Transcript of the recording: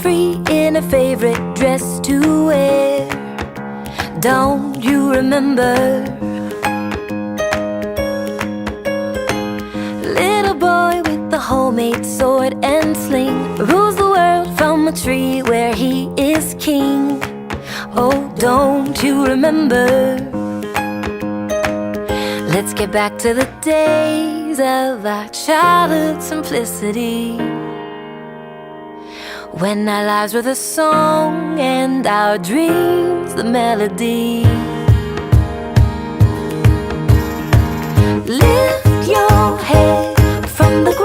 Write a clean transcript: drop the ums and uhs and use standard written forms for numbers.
free in a favorite dress to wear. Don't you remember? Little boy with the homemade sword and sling rules the world from a tree where he is king. Oh, don't you remember? Let's get back to the days of our childhood simplicity, when our lives were the song and our dreams the melody. Lift your head from the ground.